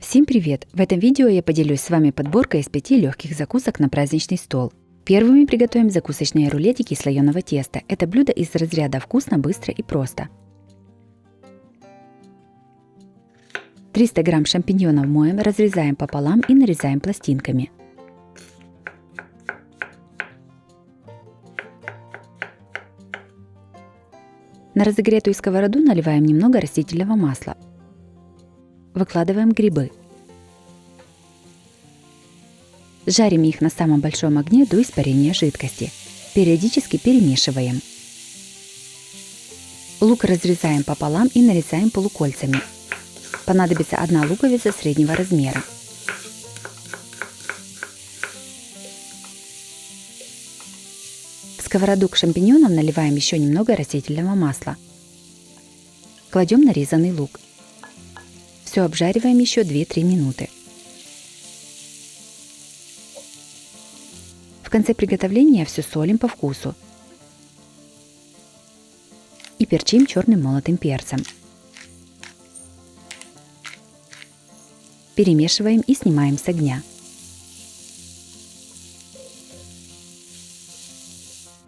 Всем привет! В этом видео я поделюсь с вами подборкой из 5 легких закусок на праздничный стол. Первыми приготовим закусочные рулетики из слоеного теста. Это блюдо из разряда вкусно, быстро и просто. 300 грамм шампиньонов моем, разрезаем пополам и нарезаем пластинками. На разогретую сковороду наливаем немного растительного масла. Выкладываем грибы. Жарим их на самом большом огне до испарения жидкости. Периодически перемешиваем. Лук разрезаем пополам и нарезаем полукольцами. Понадобится одна луковица среднего размера. В сковороду к шампиньонам наливаем еще немного растительного масла. Кладем нарезанный лук. Все обжариваем еще 2-3 минуты. В конце приготовления все солим по вкусу и перчим черным молотым перцем. Перемешиваем и снимаем с огня.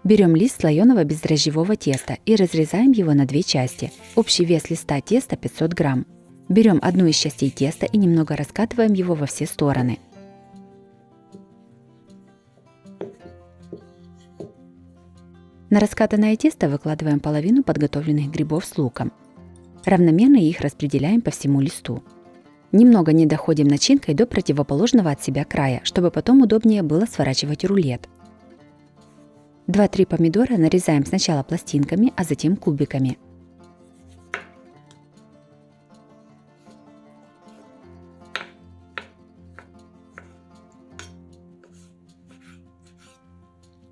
Берем лист слоеного бездрожжевого теста и разрезаем его на 2 части. Общий вес листа теста 500 грамм. Берем одну из частей теста и немного раскатываем его во все стороны. На раскатанное тесто выкладываем половину подготовленных грибов с луком. Равномерно их распределяем по всему листу. Немного не доходим начинкой до противоположного от себя края, чтобы потом удобнее было сворачивать рулет. 2-3 помидора нарезаем сначала пластинками, а затем кубиками.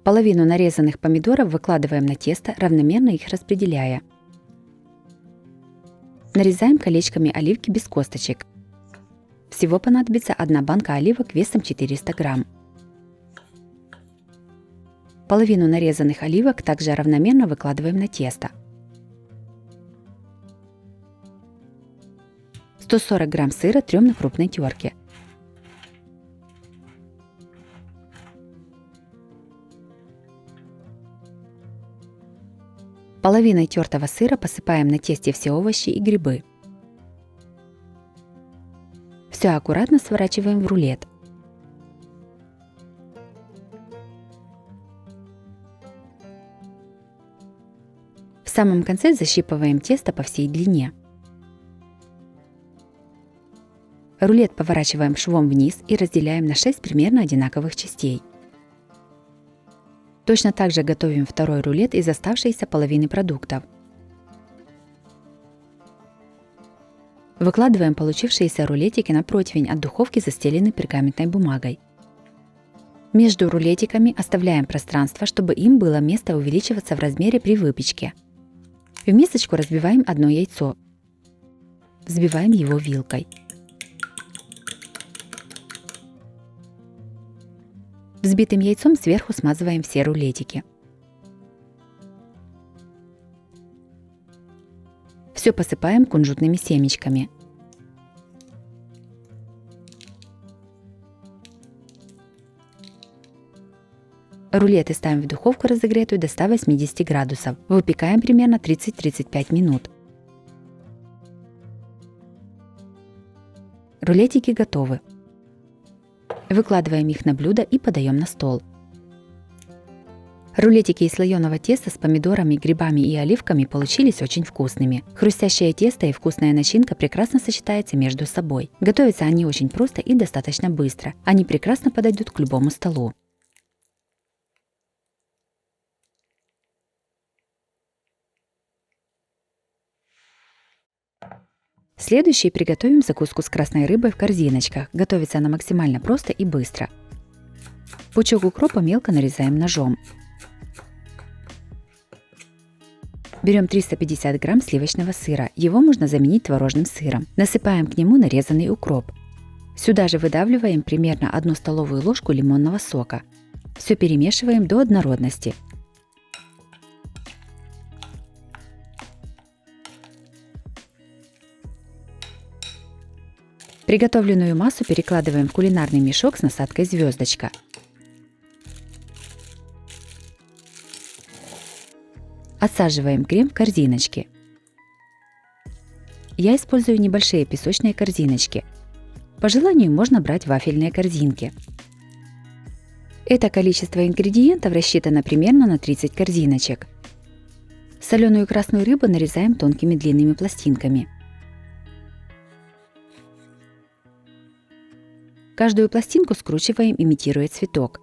Половину нарезанных помидоров выкладываем на тесто, равномерно их распределяя. Нарезаем колечками оливки без косточек. Всего понадобится 1 банка оливок весом 400 грамм. Половину нарезанных оливок также равномерно выкладываем на тесто. 140 грамм сыра трем на крупной терке. Половиной тертого сыра посыпаем на тесте все овощи и грибы. Все аккуратно сворачиваем в рулет. В самом конце защипываем тесто по всей длине. Рулет поворачиваем швом вниз и разделяем на 6 примерно одинаковых частей. Точно так же готовим второй рулет из оставшейся половины продуктов. Выкладываем получившиеся рулетики на противень от духовки, застеленный пергаментной бумагой. Между рулетиками оставляем пространство, чтобы им было место увеличиваться в размере при выпечке. В мисочку разбиваем одно яйцо. Взбиваем его вилкой. Взбитым яйцом сверху смазываем все рулетики. Все посыпаем кунжутными семечками. Рулеты ставим в духовку, разогретую до 180 градусов. Выпекаем примерно 30-35 минут. Рулетики готовы. Выкладываем их на блюдо и подаем на стол. Рулетики из слоеного теста с помидорами, грибами и оливками получились очень вкусными. Хрустящее тесто и вкусная начинка прекрасно сочетаются между собой. Готовятся они очень просто и достаточно быстро. Они прекрасно подойдут к любому столу. Следующий приготовим закуску с красной рыбой в корзиночках. Готовится она максимально просто и быстро. Пучок укропа мелко нарезаем ножом. Берем 350 грамм сливочного сыра. Его можно заменить творожным сыром. Насыпаем к нему нарезанный укроп. Сюда же выдавливаем примерно 1 столовую ложку лимонного сока. Все перемешиваем до однородности. Приготовленную массу перекладываем в кулинарный мешок с насадкой «Звездочка». Отсаживаем крем в корзиночки. Я использую небольшие песочные корзиночки. По желанию можно брать вафельные корзинки. Это количество ингредиентов рассчитано примерно на 30 корзиночек. Соленую красную рыбу нарезаем тонкими длинными пластинками. Каждую пластинку скручиваем, имитируя цветок.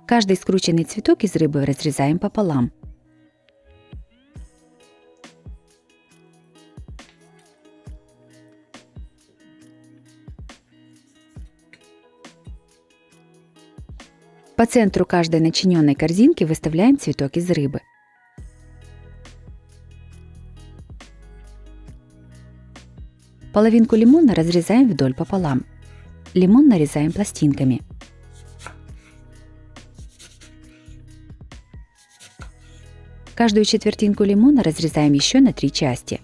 Каждый скрученный цветок из рыбы разрезаем пополам. По центру каждой начиненной корзинки выставляем цветок из рыбы. Половинку лимона разрезаем вдоль пополам. Лимон нарезаем пластинками. Каждую четвертинку лимона разрезаем еще на 3 части.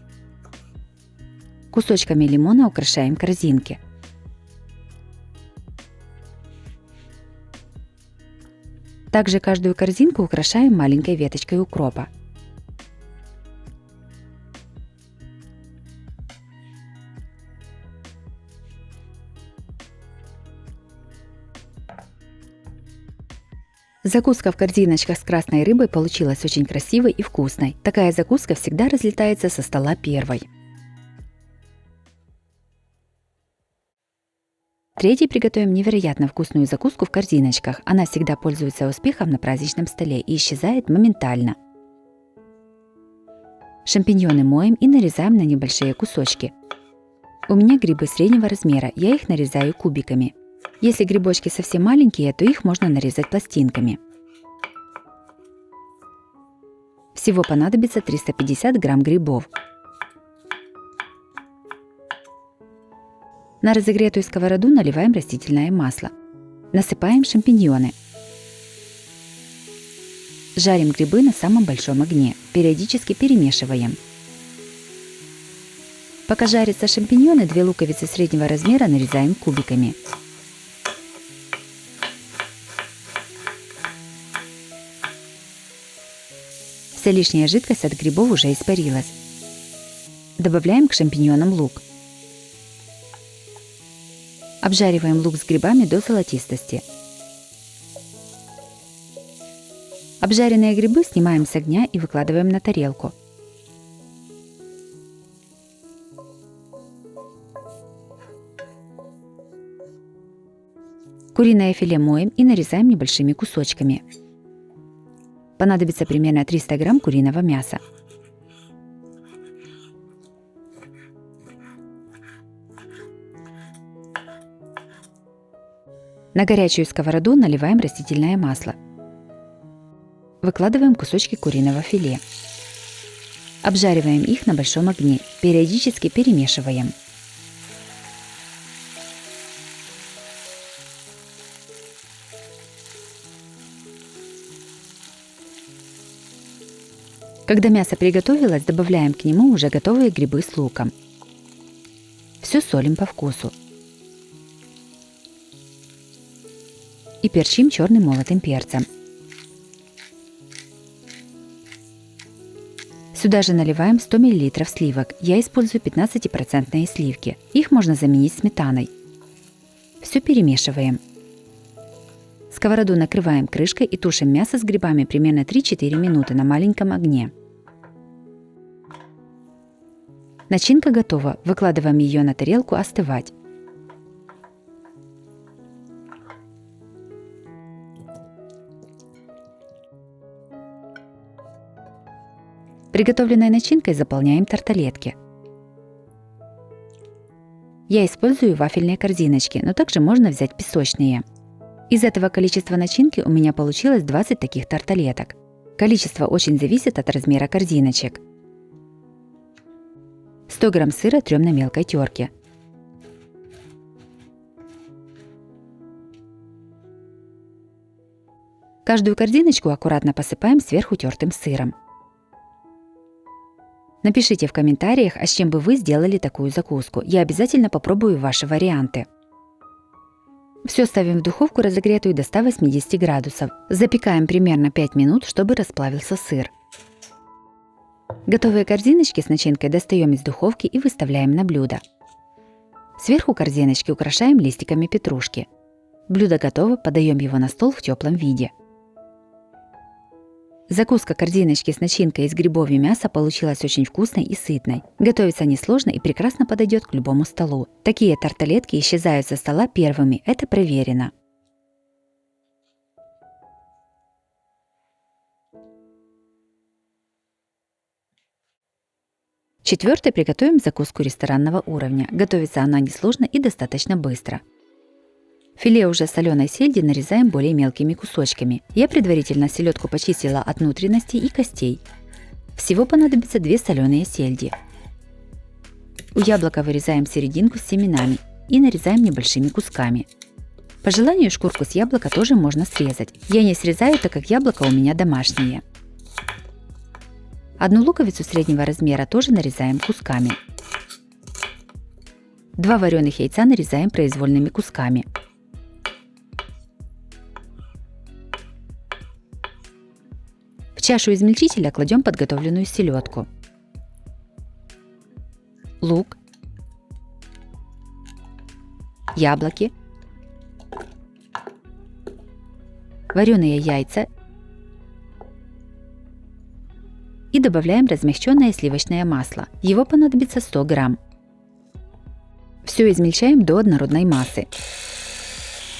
Кусочками лимона украшаем корзинки. Также каждую корзинку украшаем маленькой веточкой укропа. Закуска в корзиночках с красной рыбой получилась очень красивой и вкусной. Такая закуска всегда разлетается со стола первой. Третий приготовим невероятно вкусную закуску в корзиночках. Она всегда пользуется успехом на праздничном столе и исчезает моментально. Шампиньоны моем и нарезаем на небольшие кусочки. У меня грибы среднего размера, я их нарезаю кубиками. Если грибочки совсем маленькие, то их можно нарезать пластинками. Всего понадобится 350 грамм грибов. На разогретую сковороду наливаем растительное масло. Насыпаем шампиньоны. Жарим грибы на самом большом огне, периодически перемешиваем. Пока жарятся шампиньоны, 2 луковицы среднего размера нарезаем кубиками. Вся лишняя жидкость от грибов уже испарилась. Добавляем к шампиньонам лук. Обжариваем лук с грибами до золотистости. Обжаренные грибы снимаем с огня и выкладываем на тарелку. Куриное филе моем и нарезаем небольшими кусочками. Понадобится примерно 300 грамм куриного мяса. На горячую сковороду наливаем растительное масло. Выкладываем кусочки куриного филе. Обжариваем их на большом огне, периодически перемешиваем. Когда мясо приготовилось, добавляем к нему уже готовые грибы с луком. Все солим по вкусу. И перчим черным молотым перцем. Сюда же наливаем 100 мл сливок. Я использую 15% сливки. Их можно заменить сметаной. Все перемешиваем. Сковороду накрываем крышкой и тушим мясо с грибами примерно 3-4 минуты на маленьком огне. Начинка готова. Выкладываем ее на тарелку остывать. Приготовленной начинкой заполняем тарталетки. Я использую вафельные корзиночки, но также можно взять песочные. Из этого количества начинки у меня получилось 20 таких тарталеток. Количество очень зависит от размера корзиночек. 100 грамм сыра трем на мелкой терке. Каждую корзиночку аккуратно посыпаем сверху тертым сыром. Напишите в комментариях, а с чем бы вы сделали такую закуску. Я обязательно попробую ваши варианты. Все ставим в духовку, разогретую до 180 градусов. Запекаем примерно 5 минут, чтобы расплавился сыр. Готовые корзиночки с начинкой достаем из духовки и выставляем на блюдо. Сверху корзиночки украшаем листиками петрушки. Блюдо готово, подаем его на стол в теплом виде. Закуска корзиночки с начинкой из грибов и мяса получилась очень вкусной и сытной. Готовится несложно и прекрасно подойдет к любому столу. Такие тарталетки исчезают со стола первыми, это проверено. Четвертый приготовим закуску ресторанного уровня. Готовится она несложно и достаточно быстро. Филе уже соленой сельди нарезаем более мелкими кусочками. Я предварительно селедку почистила от внутренностей и костей. Всего понадобится 2 соленые сельди. У яблока вырезаем серединку с семенами и нарезаем небольшими кусками. По желанию шкурку с яблока тоже можно срезать. Я не срезаю, так как яблоко у меня домашнее. Одну луковицу среднего размера тоже нарезаем кусками. 2 вареных яйца нарезаем произвольными кусками. В чашу измельчителя кладем подготовленную селедку, лук, яблоки, вареные яйца и добавляем размягченное сливочное масло. Его понадобится 100 грамм. Все измельчаем до однородной массы.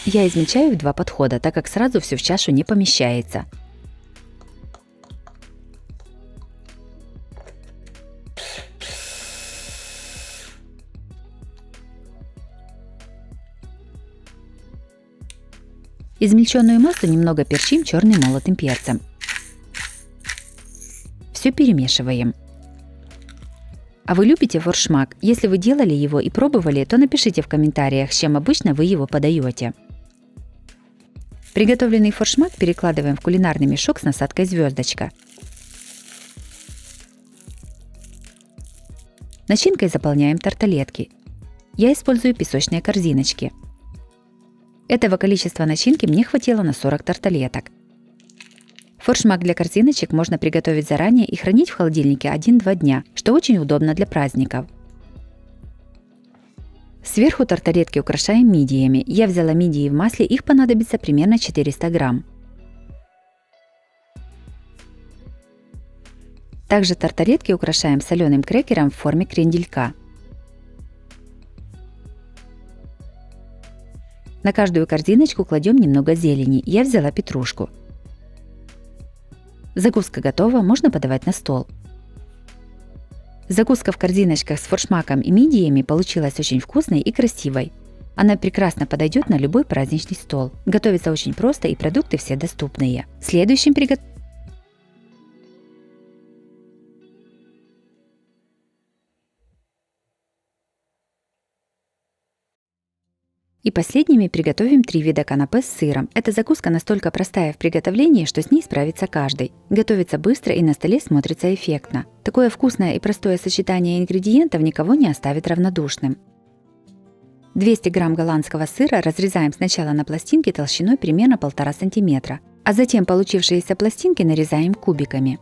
Я измельчаю в 2 подхода, так как сразу все в чашу не помещается. Измельченную массу немного перчим черным молотым перцем. Все перемешиваем. А вы любите форшмак? Если вы делали его и пробовали, то напишите в комментариях, с чем обычно вы его подаете. Приготовленный форшмак перекладываем в кулинарный мешок с насадкой звездочка. Начинкой заполняем тарталетки. Я использую песочные корзиночки. Этого количества начинки мне хватило на 40 тарталеток. Форшмак для корзиночек можно приготовить заранее и хранить в холодильнике 1-2 дня, что очень удобно для праздников. Сверху тарталетки украшаем мидиями. Я взяла мидии в масле, их понадобится примерно 400 грамм. Также тарталетки украшаем соленым крекером в форме кренделька. На каждую корзиночку кладем немного зелени. Я взяла петрушку. Закуска готова, можно подавать на стол. Закуска в корзиночках с форшмаком и мидиями получилась очень вкусной и красивой. Она прекрасно подойдет на любой праздничный стол. Готовится очень просто и продукты все доступные. Следующим И последними приготовим 3 вида канапе с сыром. Эта закуска настолько простая в приготовлении, что с ней справится каждый. Готовится быстро и на столе смотрится эффектно. Такое вкусное и простое сочетание ингредиентов никого не оставит равнодушным. 200 грамм голландского сыра разрезаем сначала на пластинки толщиной примерно 1,5 см, а затем получившиеся пластинки нарезаем кубиками.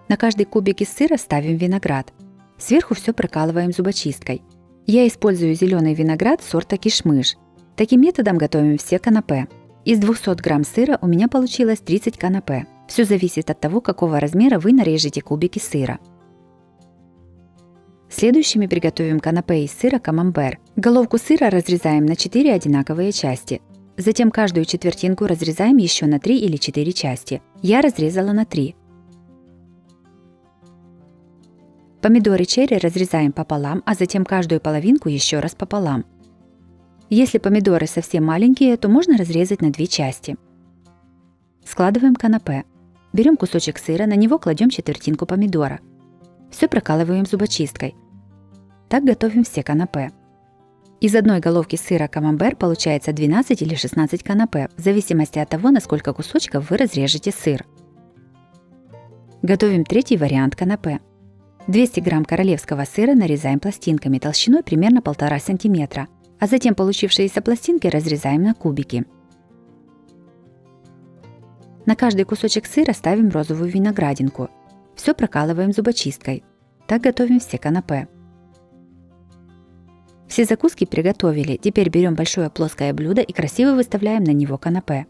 На каждый кубик из сыра ставим виноград. Сверху все прокалываем зубочисткой. Я использую зеленый виноград сорта кишмыш. Таким методом готовим все канапе. Из 200 грамм сыра у меня получилось 30 канапе. Все зависит от того, какого размера вы нарежете кубики сыра. Следующими приготовим канапе из сыра камамбер. Головку сыра разрезаем на 4 одинаковые части. Затем каждую четвертинку разрезаем еще на 3 или 4 части. Я разрезала на 3. Помидоры черри разрезаем пополам, а затем каждую половинку еще раз пополам. Если помидоры совсем маленькие, то можно разрезать на 2 части. Складываем канапе. Берем кусочек сыра, на него кладем четвертинку помидора. Все прокалываем зубочисткой. Так готовим все канапе. Из одной головки сыра камамбер получается 12 или 16 канапе, в зависимости от того, на сколько кусочков вы разрежете сыр. Готовим третий вариант канапе. 200 грамм королевского сыра нарезаем пластинками толщиной примерно 1,5 см, а затем получившиеся пластинки разрезаем на кубики. На каждый кусочек сыра ставим розовую виноградинку. Все прокалываем зубочисткой. Так готовим все канапе. Все закуски приготовили, теперь берем большое плоское блюдо и красиво выставляем на него канапе.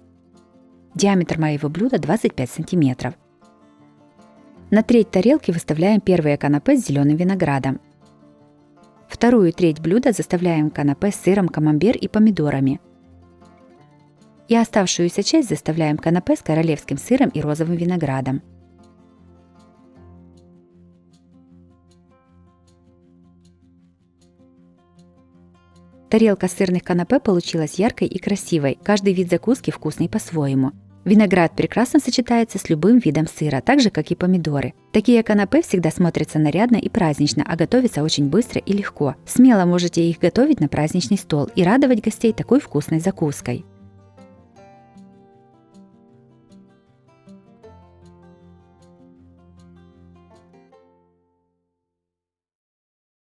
Диаметр моего блюда 25 см. На треть тарелки выставляем первые канапе с зеленым виноградом. Вторую треть блюда заставляем канапе с сыром камамбер и помидорами. И оставшуюся часть заставляем канапе с королевским сыром и розовым виноградом. Тарелка сырных канапе получилась яркой и красивой, каждый вид закуски вкусный по-своему. Виноград прекрасно сочетается с любым видом сыра, так же, как и помидоры. Такие канапе всегда смотрятся нарядно и празднично, а готовятся очень быстро и легко. Смело можете их готовить на праздничный стол и радовать гостей такой вкусной закуской.